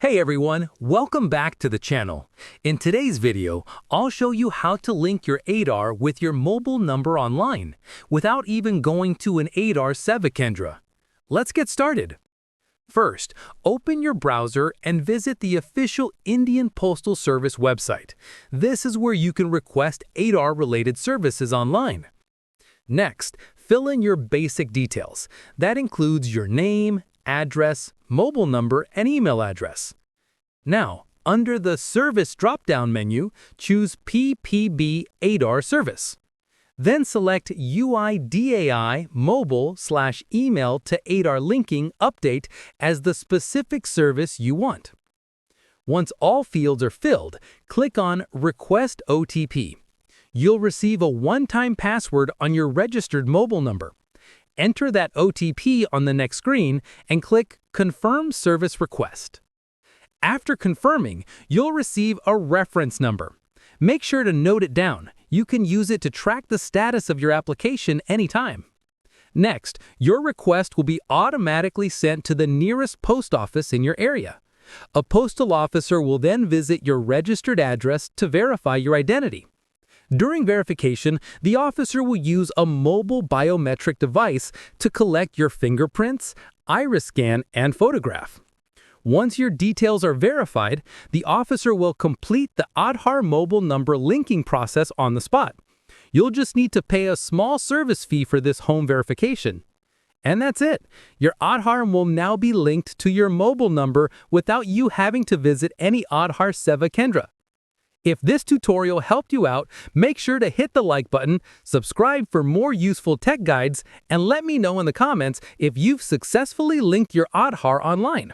Hey everyone, welcome back to the channel. In today's video, I'll show you how to link your Aadhaar with your mobile number online without even going to an Aadhaar Seva Kendra. Let's get started. First, open your browser and visit the official Indian Postal Service website. This is where you can request Aadhaar-related services online. Next, fill in your basic details. That includes your name, address, mobile number, and email address. Now, under the Service drop-down menu, choose PPB Aadhaar Service. Then select UIDAI mobile/email to Aadhaar linking update as the specific service you want. Once all fields are filled, click on Request OTP. You'll receive a one-time password on your registered mobile number. Enter that OTP on the next screen and click Confirm Service Request. After confirming, you'll receive a reference number. Make sure to note it down. You can use it to track the status of your application anytime. Next, your request will be automatically sent to the nearest post office in your area. A postal officer will then visit your registered address to verify your identity. During verification, the officer will use a mobile biometric device to collect your fingerprints, iris scan, and photograph. Once your details are verified, the officer will complete the Aadhaar mobile number linking process on the spot. You'll just need to pay a small service fee for this home verification. And that's it. Your Aadhaar will now be linked to your mobile number without you having to visit any Aadhaar Seva Kendra. If this tutorial helped you out, make sure to hit the like button, subscribe for more useful tech guides, and let me know in the comments if you've successfully linked your Aadhaar online.